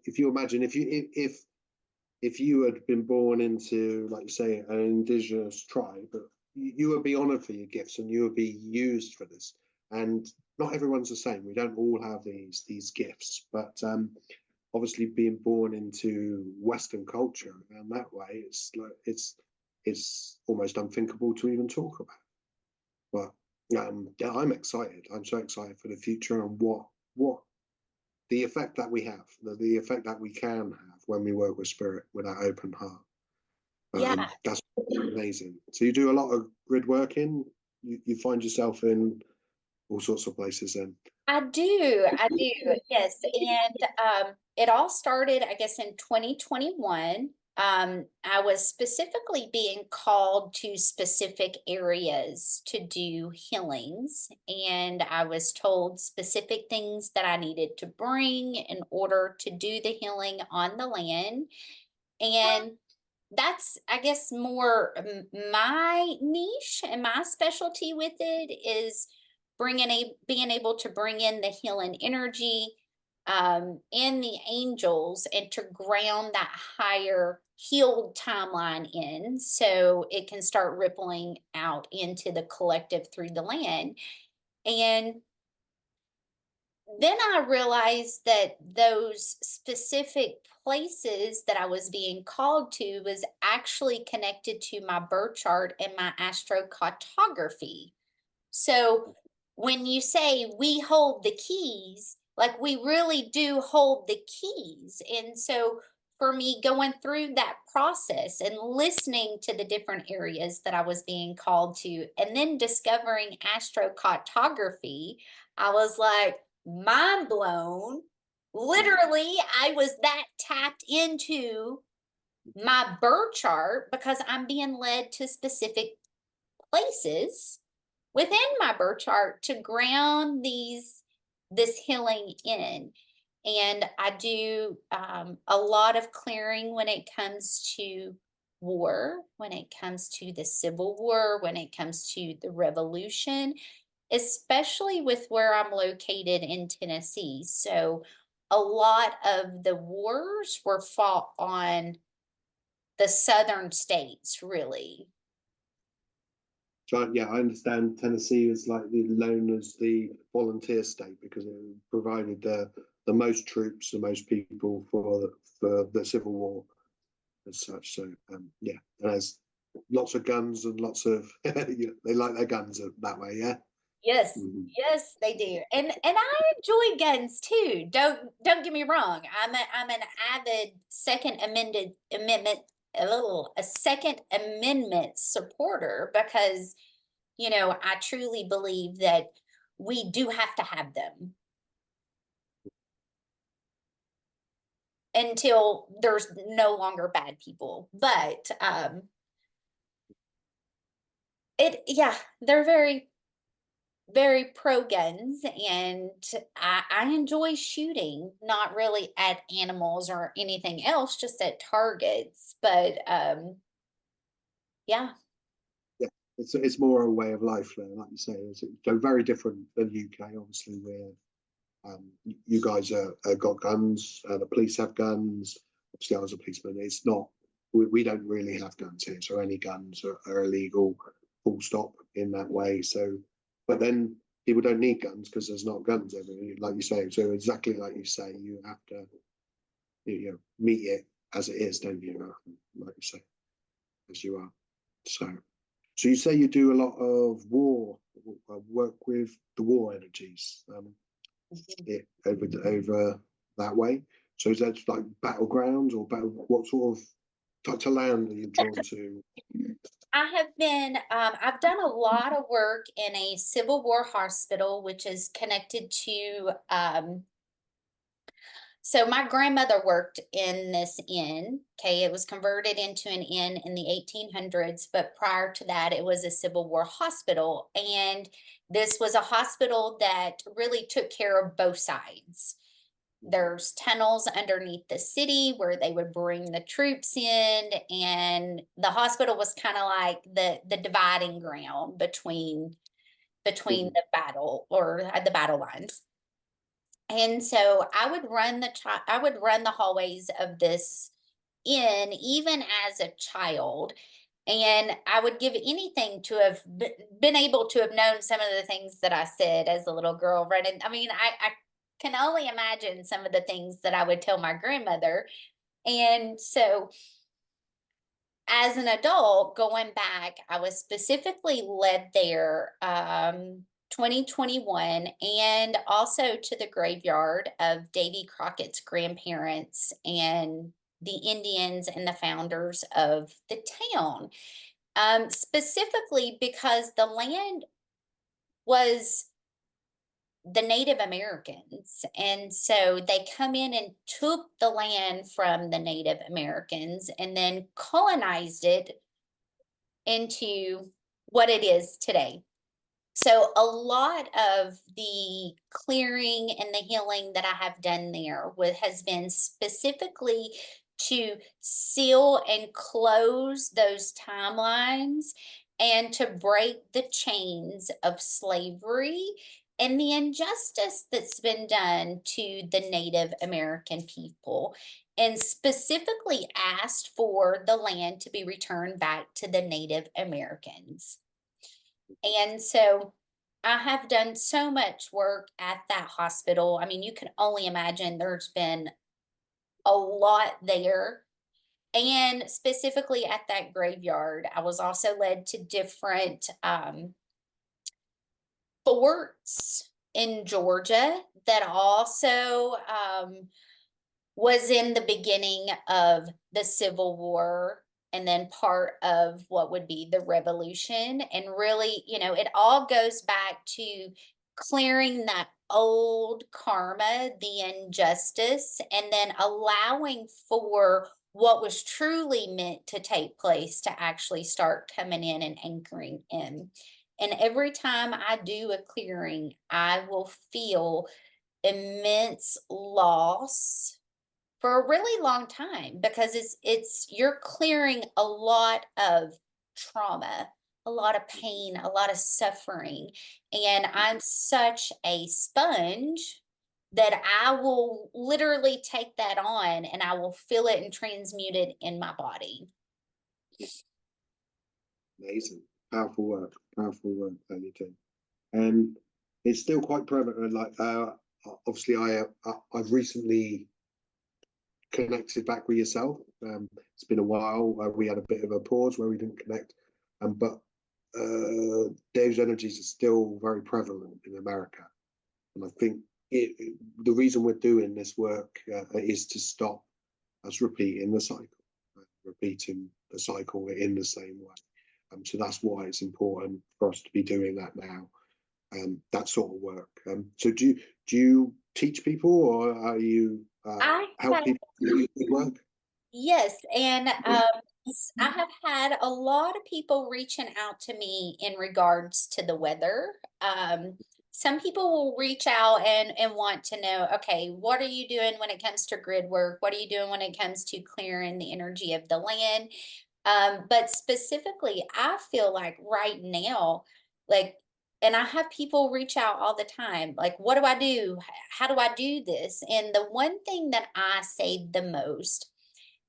if you imagine if you had been born into, like you say, an indigenous tribe, you would be honored for your gifts and you would be used for this. And not everyone's the same. We don't all have these gifts, but obviously being born into Western culture and that way, it's like it's almost unthinkable to even talk about. But yeah, I'm excited. I'm so excited for the future and what the effect that we have, the effect that we can have when we work with spirit with that open heart. Yeah. That's amazing. So you do a lot of grid working. You find yourself in all sorts of places then. I do, yes. And it all started, I guess, in 2021. I was specifically being called to specific areas to do healings, and I was told specific things that I needed to bring in order to do the healing on the land. And that's, I guess, more my niche and my specialty with it is being able to bring in the healing energy and the angels and to ground that higher healed timeline in so it can start rippling out into the collective through the land. And then I realized that those specific places that I was being called to was actually connected to my birth chart and my astrocartography. So when you say we hold the keys, like we really do hold the keys. And so for me, going through that process and listening to the different areas that I was being called to, and then discovering astrocartography, I was like, mind blown. Literally, I was that tapped into my birth chart because I'm being led to specific places within my birth chart to ground this healing in. And I do a lot of clearing when it comes to war, when it comes to the Civil War, when it comes to the revolution, especially with where I'm located in Tennessee. So a lot of the wars were fought on the southern states, really. So yeah, I understand Tennessee is like known as the volunteer state because it provided the most troops, the most people for the Civil War as such. So yeah, and as lots of guns and lots of they like their guns that way, yeah. Yes, yes, they do. And I enjoy guns too. Don't get me wrong. I'm an avid a Second Amendment supporter, because I truly believe that we do have to have them until there's no longer bad people. But they're very, very pro guns, and I enjoy shooting, not really at animals or anything else, just at targets. But yeah. Yeah, it's more a way of life there, like you say. They're very different than UK, obviously, where you guys are got guns, the police have guns. Obviously, I was a policeman. It's not, we don't really have guns here, so any guns are illegal, full stop, in that way. So, but then people don't need guns because there's not guns everywhere, like you say. So exactly like you say, you have to meet it as it is, don't you? Like you say, as you are. So you say you do a lot of work with the war energies, over that way. So is that like battlegrounds or what sort of types of land are you drawn to? I have been, I've done a lot of work in a Civil War hospital, which is connected to, so my grandmother worked in this inn. Okay, it was converted into an inn in the 1800s, but prior to that, it was a Civil War hospital. And this was a hospital that really took care of both sides. There's tunnels underneath the city where they would bring the troops in, and the hospital was kind of like the dividing ground between the battle, or the battle lines. And so I would run the hallways of this inn even as a child, and I would give anything to have been able to have known some of the things that I said as a little girl running. I mean, I can only imagine some of the things that I would tell my grandmother. And so as an adult, going back, I was specifically led there 2021, and also to the graveyard of Davy Crockett's grandparents and the Indians and the founders of the town. Specifically because the land was the Native Americans. And so they come in and took the land from the Native Americans and then colonized it into what it is today. So a lot of the clearing and the healing that I have done there has been specifically to seal and close those timelines, and to break the chains of slavery and the injustice that's been done to the Native American people, and specifically asked for the land to be returned back to the Native Americans. And so I have done so much work at that hospital. I mean, you can only imagine there's been a lot there. And specifically at that graveyard, I was also led to different forts in Georgia that also was in the beginning of the Civil War, and then part of what would be the Revolution. And really, it all goes back to clearing that old karma, the injustice, and then allowing for what was truly meant to take place to actually start coming in and anchoring in. And every time I do a clearing, I will feel immense loss for a really long time, because you're clearing a lot of trauma, a lot of pain, a lot of suffering. And I'm such a sponge that I will literally take that on, and I will feel it and transmute it in my body. Amazing, powerful work that you do. And it's still quite prevalent. Like obviously I've recently connected back with yourself. It's been a while. We had a bit of a pause where we didn't connect But those energies are still very prevalent in America, and I think the reason we're doing this work is to stop us repeating the cycle, repeating the cycle in the same way. So that's why it's important for us to be doing that now, that sort of work. So do you teach people, or are you I help have, people do good work? yes, and I have had a lot of people reaching out to me in regards to the weather. Some people will reach out and want to know, okay, what are you doing when it comes to grid work? What are you doing when it comes to clearing the energy of the land? But specifically, I feel like right now, like, and I have people reach out all the time, like, what do I do? How do I do this? And the one thing that I say the most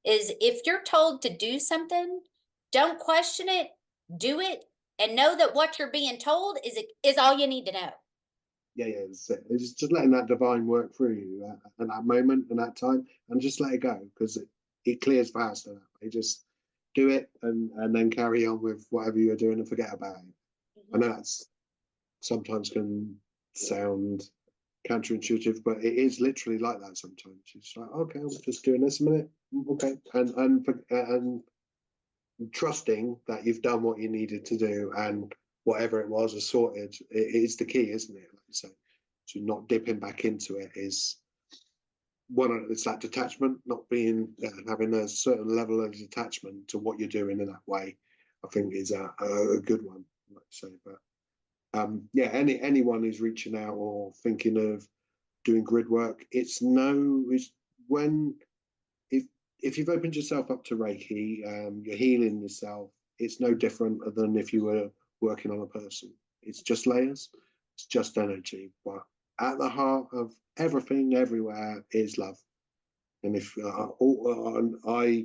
is if you're told to do something, don't question it, do it, and know that what you're being told is all you need to know. Yeah, yeah. It's just letting that divine work through you at that moment and that time, and just let it go, because it clears faster that way. Just do it, and then carry on with whatever you're doing and forget about it. I know that's sometimes can sound counterintuitive, but it is literally like that sometimes. It's like, okay, I'm just doing this a minute, okay, and trusting that you've done what you needed to do, and whatever it was is sorted. It is the key, isn't it? Like you say, so not dipping back into it is one. It's that detachment, not being having a certain level of detachment to what you're doing in that way. I think is a good one, like you say. But yeah, anyone who's reaching out or thinking of doing grid work, it's when if you've opened yourself up to Reiki, you're healing yourself. It's no different than if you were working on a person. It's just layers, it's just energy. But at the heart of everything, everywhere, is love. And if I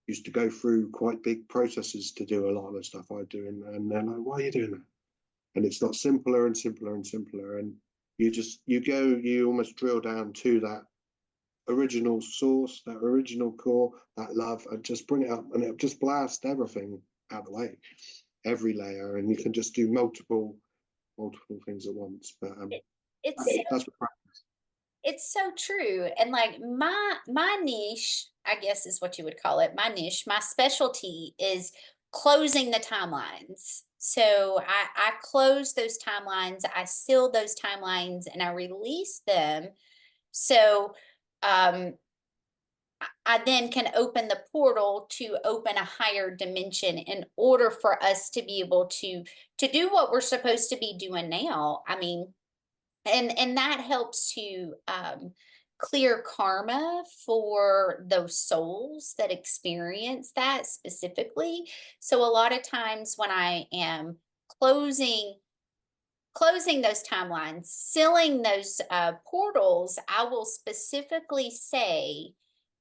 used to go through quite big processes to do a lot of the stuff I do, and they're like, "Why are you doing that?" And it's not simpler and simpler and simpler, and you almost drill down to that original source, that original core, that love, and just bring it up, and it'll just blast everything out of the way, every layer, and you can just do multiple things at once. But It's that's what it's so true. And like my niche, I guess is what you would call it. My niche, my specialty is closing the timelines. So I close those timelines, I seal those timelines, and I release them. So um I then can open the portal to open a higher dimension in order for us to be able to do what we're supposed to be doing now. I mean, and that helps to clear karma for those souls that experience that specifically. So a lot of times when I am closing closing those timelines, sealing those portals, I will specifically say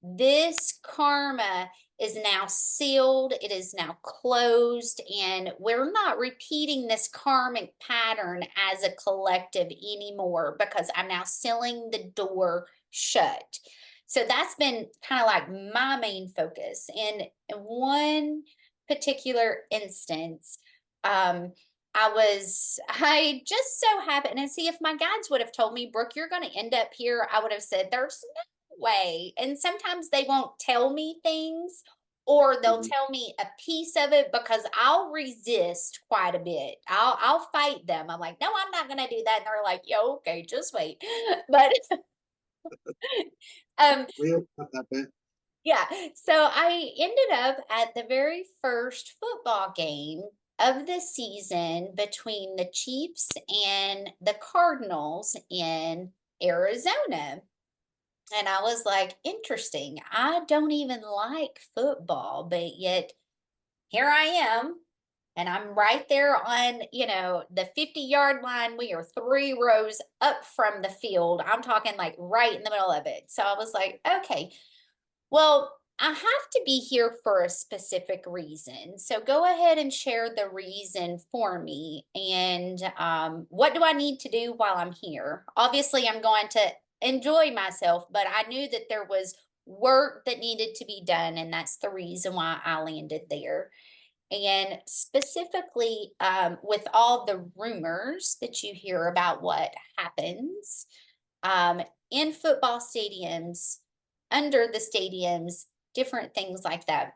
this karma is now sealed, it is now closed, and we're not repeating this karmic pattern as a collective anymore because I'm now sealing the door shut. So that's been kind of like my main focus. And in one particular instance, um, I just so happened, and see if my guides would have told me, Brooke, you're going to end up here, I would have said, there's no way. And sometimes they won't tell me things, or they'll tell me a piece of it because I'll resist quite a bit. I'll fight them. I'm like, no, I'm not going to do that. And they're like, yo, okay, just wait. But um, we all have that bit. yeah, so I ended up at the very first football game of the season between the Chiefs and the Cardinals in Arizona. And I was like, interesting. I don't even like football, but yet here I am. And I'm right there on, the 50-yard line. We are 3 rows up from the field. I'm talking like right in the middle of it. So I was like, okay, well, I have to be here for a specific reason. So go ahead and share the reason for me. And what do I need to do while I'm here? Obviously, I'm going to enjoy myself, but I knew that there was work that needed to be done. And that's the reason why I landed there. And specifically, with all the rumors that you hear about what happens in football stadiums, under the stadiums, different things like that.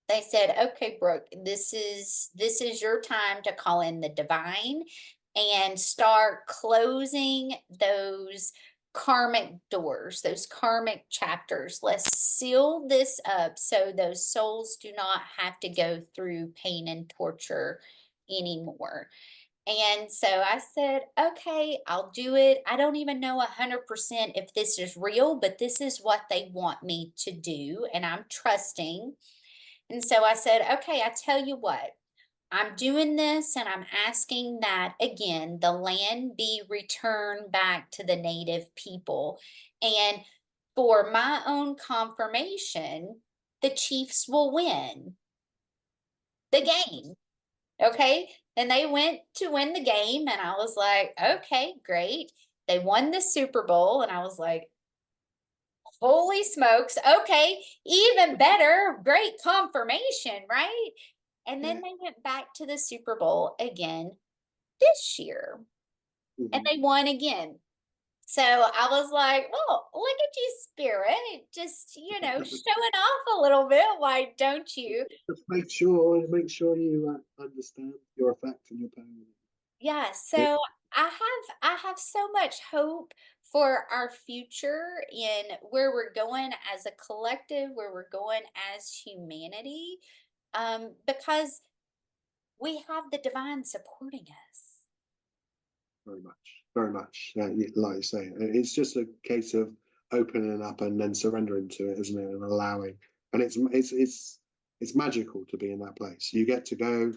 They said, "Okay, Brooke, this is your time to call in the divine and start closing those karmic doors, those karmic chapters. Let's seal this up so those souls do not have to go through pain and torture anymore." And so I said, "Okay, I'll do it. I don't even know 100% if this is real, but this is what they want me to do, and I'm trusting." And so I said, "Okay, I tell you what, I'm doing this and I'm asking that again, the land be returned back to the native people. And for my own confirmation, the Chiefs will win the game." Okay. And they went to win the game. And I was like, "Okay, great." They won the Super Bowl. And I was like, "Holy smokes. Okay. Even better. Great confirmation, right?" And Yeah. then they went back to the Super Bowl again this year and they won again. So I was like, "Oh, look at you, Spirit. Just, showing off a little bit. Why don't you?" Just make sure you understand your effect and your power. Yeah. Yeah, So I have so much hope for our future in where we're going as a collective, where we're going as humanity, because we have the divine supporting us. very much, very much. Like you say, it's just a case of opening up and then surrendering to it, isn't it, and allowing. And it's magical to be in that place. You get to go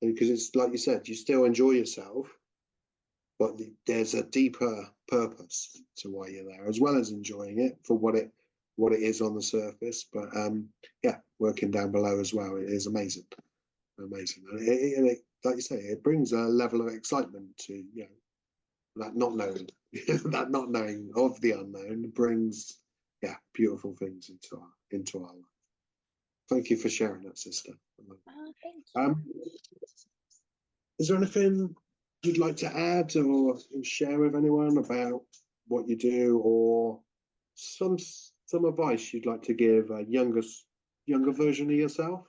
because it's like you said, you still enjoy yourself, but there's a deeper purpose to why you're there, as well as enjoying it for what it is on the surface. But yeah, working down below as well, it is amazing, amazing. And like you say, it brings a level of excitement to that not knowing, that not knowing of the unknown brings beautiful things into our life. Thank you for sharing that, sister. Oh, thank you. Um, is there anything you'd like to add or share with anyone about what you do, or some advice you'd like to give a younger version of yourself?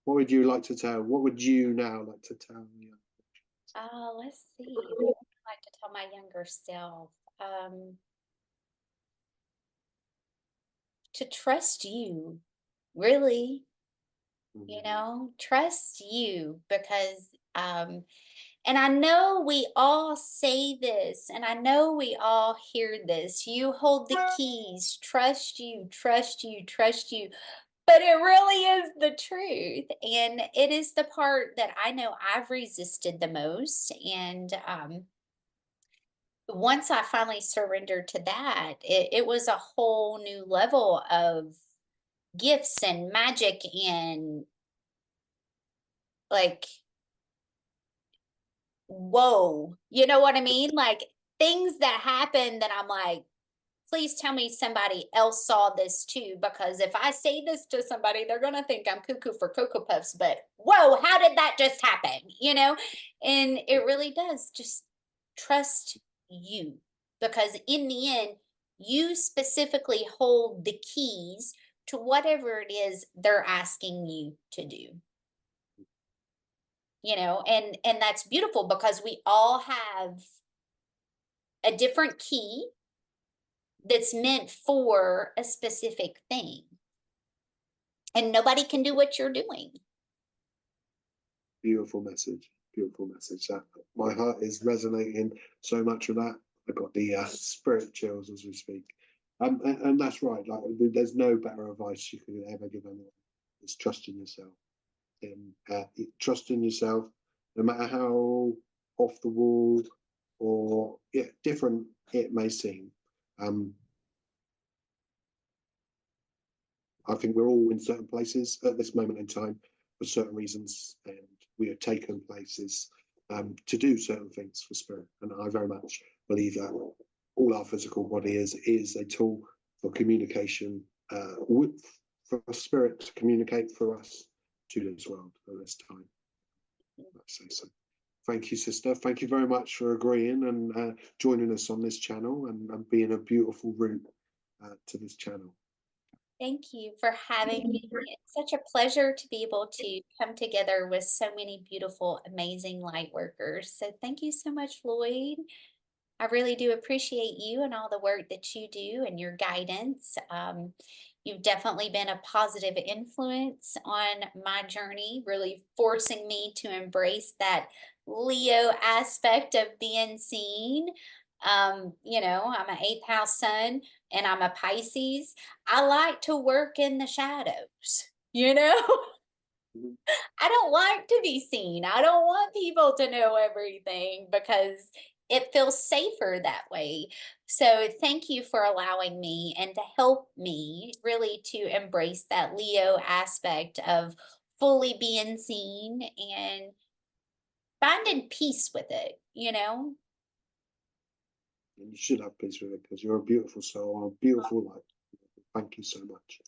What would you like to tell? What would you now like to tell you? Let's see. What would I like to tell my younger self? To trust you, really, trust you because, and I know we all say this, and I know we all hear this. You hold the keys, trust you, trust you, trust you. But it really is the truth. And it is the part that I know I've resisted the most. And once I finally surrendered to that, it was a whole new level of gifts and magic and like, whoa, you know what I mean? Like things that happen that I'm like, please tell me somebody else saw this too. Because if I say this to somebody, they're going to think I'm cuckoo for Cocoa Puffs. But whoa, how did that just happen? And it really does just trust you. Because in the end, you specifically hold the keys to whatever it is they're asking you to do. And that's beautiful because we all have a different key that's meant for a specific thing. And nobody can do what you're doing. Beautiful message. Beautiful message. My heart is resonating so much with that. I got the spirit chills as we speak. And that's right. Like, there's no better advice you could ever give anyone. It's trust in yourself. Trust in yourself, no matter how off the wall or different it may seem. I think we're all in certain places at this moment in time for certain reasons, and we are taken places to do certain things for spirit. And I very much believe that all our physical body is a tool for communication, for spirit to communicate for us to this world at this time. Let's say so. Thank you, sister. Thank you very much for agreeing and joining us on this channel and being a beautiful root to this channel. Thank you for having me. It's such a pleasure to be able to come together with so many beautiful, amazing light workers. So thank you so much, Lloyd. I really do appreciate you and all the work that you do and your guidance. You've definitely been a positive influence on my journey, really forcing me to embrace that Leo aspect of being seen. I'm an eighth house sun and I'm a Pisces. I like to work in the shadows, you know? Mhm. I don't like to be seen. I don't want people to know everything because it feels safer that way. So, thank you for allowing me and to help me really to embrace that Leo aspect of fully being seen and finding peace with it, you know? And you should have peace with it because you're a beautiful soul, a beautiful light. Thank you so much.